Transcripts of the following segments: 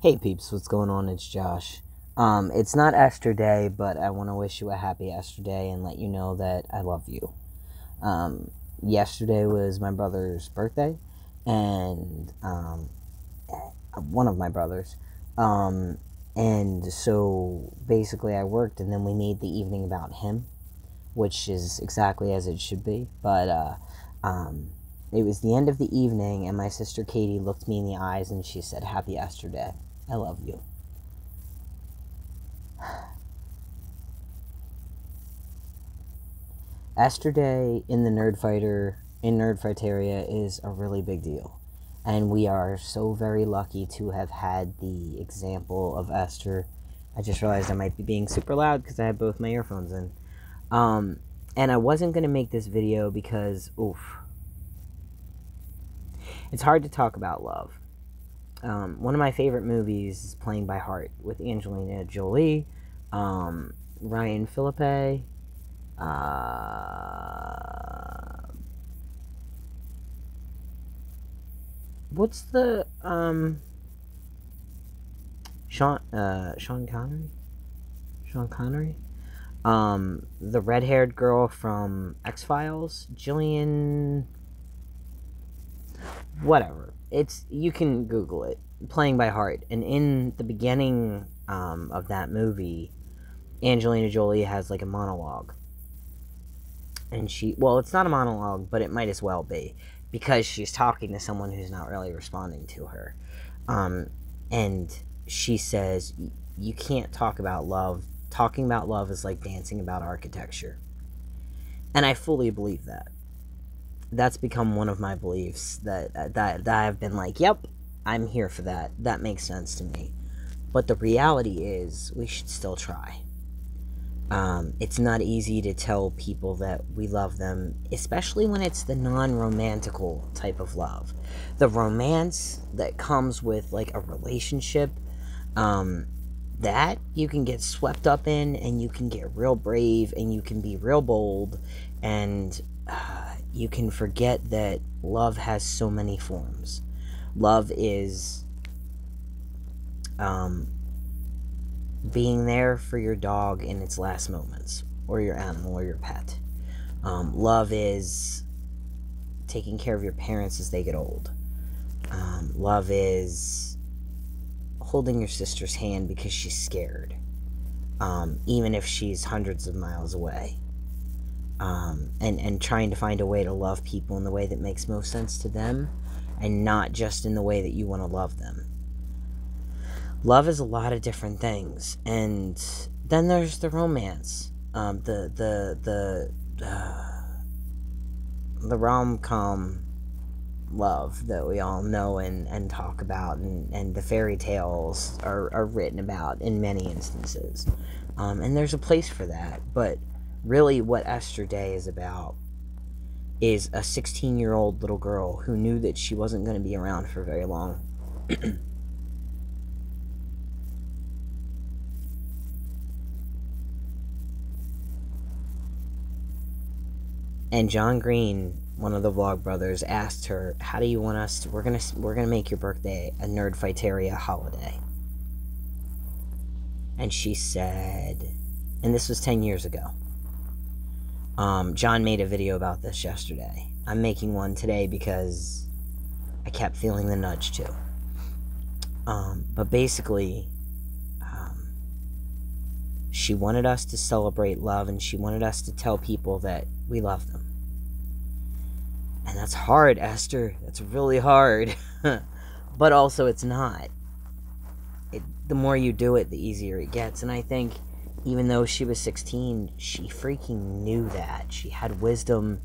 Hey peeps, what's going on? It's Josh. It's not Esther Day, but I want to wish you a happy Esther Day and let you know that I love you. Yesterday was my brother's birthday, and one of my brothers. And so basically I worked, and then we made the evening about him, which is exactly as it should be. But it was the end of the evening, and my sister Katie looked me in the eyes and she said, "Happy Esther Day. I love you." Esther Day in the Nerdfighteria is a really big deal. And we are so very lucky to have had the example of Esther. I just realized I might be being super loud because I have both my earphones in. And I wasn't going to make this video because, it's hard to talk about love. One of my favorite movies is Playing by Heart with Angelina Jolie, Ryan Philippe, what's the Sean Connery? Sean Connery? The red-haired girl from X-Files, Jillian, whatever. You can Google it. Playing by Heart. And in the beginning of that movie, Angelina Jolie has like a monologue. And it's not a monologue, but it might as well be, because she's talking to someone who's not really responding to her. And she says, you can't talk about love. Talking about love is like dancing about architecture. And I fully believe that. That's become one of my beliefs that I've been like, yep, I'm here for that. That makes sense to me. But the reality is, we should still try. It's not easy to tell people that we love them, especially when it's the non-romantical type of love. The romance that comes with like a relationship, that you can get swept up in, and you can get real brave, and you can be real bold, and you can forget that love has so many forms. Love is being there for your dog in its last moments, or your animal, or your pet. Love is taking care of your parents as they get old. Love is holding your sister's hand because she's scared, even if she's hundreds of miles away. And trying to find a way to love people in the way that makes most sense to them, and not just in the way that you want to love them. Love is a lot of different things, and then there's the romance, the rom-com love that we all know and talk about, and the fairy tales are written about in many instances, and there's a place for that. But really what Esther Day is about is a 16-year-old little girl who knew that she wasn't going to be around for very long. And John Green, one of the Vlog brothers, asked her, "How do you want us to? We're gonna make your birthday a Nerdfighteria holiday." And she said, and this was 10 years ago. John made a video about this yesterday. I'm making one today because I kept feeling the nudge to. But basically, she wanted us to celebrate love, and she wanted us to tell people that we love them. And that's hard, Esther. That's really hard. But also it's not. The more you do it, the easier it gets. And I think even though she was 16, she freaking knew that. She had wisdom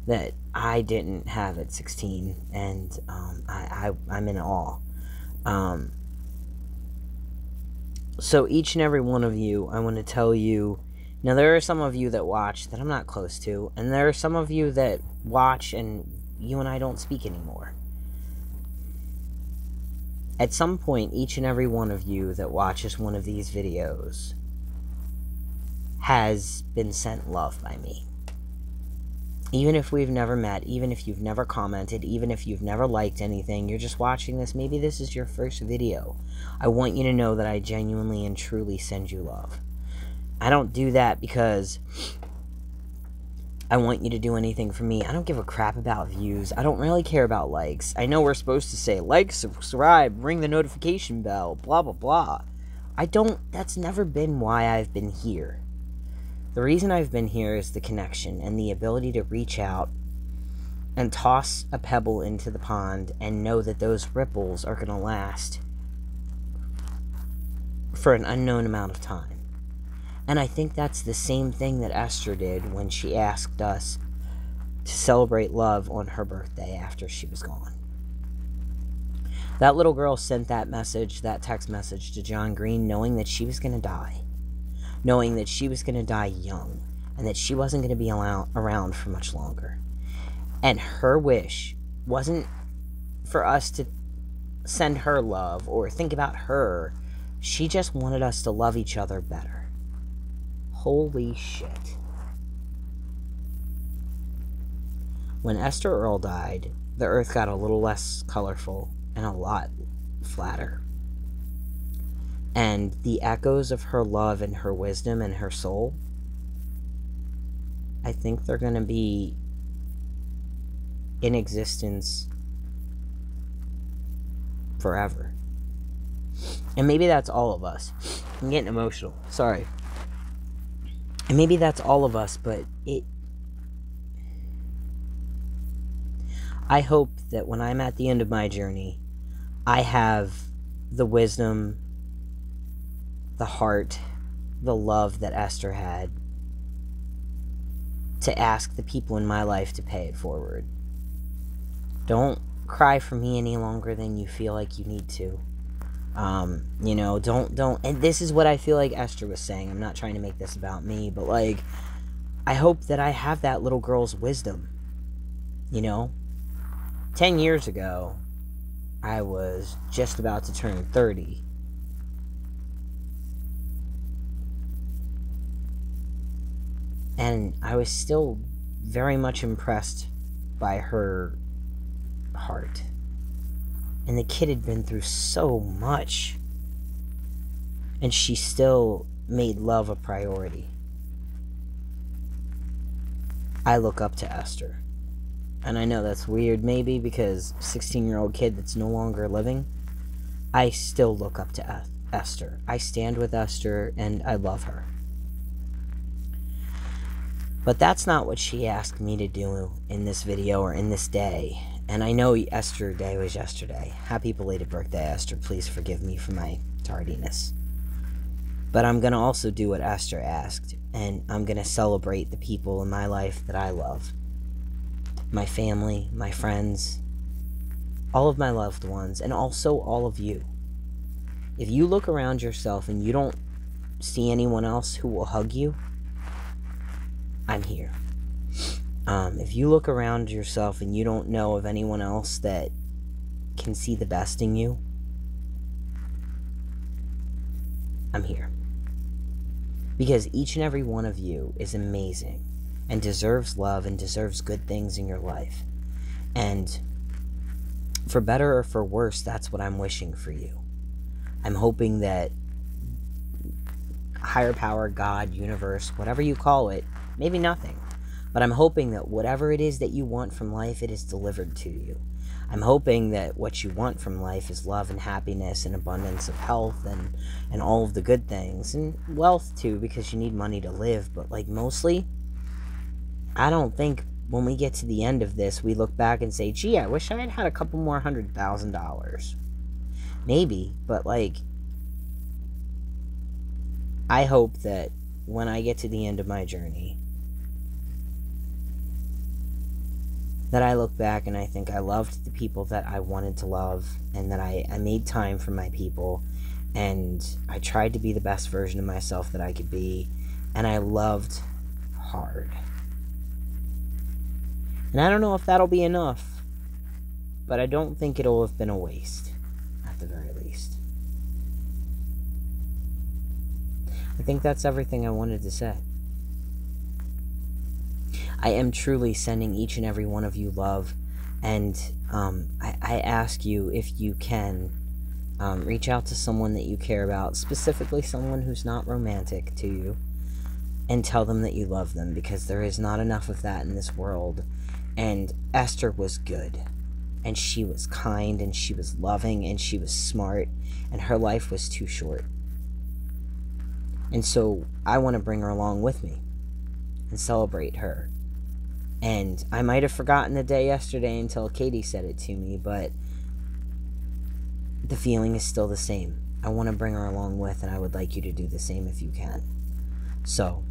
that I didn't have at 16. And I'm in awe. So each and every one of you, I want to tell you, now there are some of you that watch that I'm not close to, and there are some of you that watch and you and I don't speak anymore. At some point, each and every one of you that watches one of these videos has been sent love by me. Even if we've never met, even if you've never commented, even if you've never liked anything, you're just watching this, maybe this is your first video. I want you to know that I genuinely and truly send you love. I don't do that because I want you to do anything for me. I don't give a crap about views. I don't really care about likes. I know we're supposed to say like, subscribe, ring the notification bell, blah, blah, blah. That's never been why I've been here. The reason I've been here is the connection and the ability to reach out and toss a pebble into the pond and know that those ripples are going to last for an unknown amount of time. And I think that's the same thing that Esther did when she asked us to celebrate love on her birthday after she was gone. That little girl sent that message, that text message to John Green, knowing that she was going to die. Knowing that she was going to die young, and that she wasn't going to be around for much longer. And her wish wasn't for us to send her love or think about her. She just wanted us to love each other better. Holy shit. When Esther Earl died, the earth got a little less colorful and a lot flatter. And the echoes of her love and her wisdom and her soul, I think they're going to be in existence forever. And maybe that's all of us. I'm getting emotional. Sorry. And maybe that's all of us, but I hope that when I'm at the end of my journey, I have the wisdom, the heart, the love that Esther had to ask the people in my life to pay it forward. Don't cry for me any longer than you feel like you need to. Don't, and this is what I feel like Esther was saying. I'm not trying to make this about me, but like, I hope that I have that little girl's wisdom. 10 years ago, I was just about to turn 30. And I was still very much impressed by her heart. And the kid had been through so much. And she still made love a priority. I look up to Esther. And I know that's weird maybe because 16-year-old kid that's no longer living. I still look up to Esther. I stand with Esther and I love her. But that's not what she asked me to do in this video or in this day. And I know Esther Day was yesterday. Happy belated birthday, Esther. Please forgive me for my tardiness. But I'm going to also do what Esther asked. And I'm going to celebrate the people in my life that I love. My family, my friends, all of my loved ones, and also all of you. If you look around yourself and you don't see anyone else who will hug you, I'm here. If you look around yourself and you don't know of anyone else that can see the best in you, I'm here. Because each and every one of you is amazing and deserves love and deserves good things in your life. And for better or for worse, that's what I'm wishing for you. I'm hoping that higher power, God, universe, whatever you call it, maybe nothing, but I'm hoping that whatever it is that you want from life, it is delivered to you. I'm hoping that what you want from life is love and happiness and abundance of health and all of the good things. And wealth too, because you need money to live. But like mostly, I don't think when we get to the end of this, we look back and say, gee, I wish I had had a couple more $100,000. Maybe, but like, I hope that when I get to the end of my journey, that I look back and I think I loved the people that I wanted to love, and that I made time for my people, and I tried to be the best version of myself that I could be, and I loved hard. And I don't know if that'll be enough, but I don't think it'll have been a waste, at the very least. I think that's everything I wanted to say. I am truly sending each and every one of you love, and I ask you, if you can, reach out to someone that you care about, specifically someone who's not romantic to you, and tell them that you love them, because there is not enough of that in this world. And Esther was good, and she was kind, and she was loving, and she was smart, and her life was too short. And so I want to bring her along with me and celebrate her. And I might have forgotten the day yesterday until Katie said it to me, but the feeling is still the same. I want to bring her along with, and I would like you to do the same if you can. So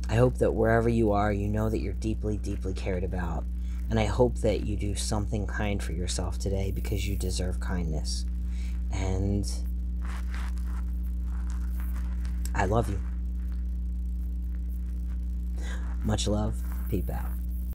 I hope that wherever you are, you know that you're deeply, deeply cared about. And I hope that you do something kind for yourself today, because you deserve kindness. And I love you. Much love. Peep out.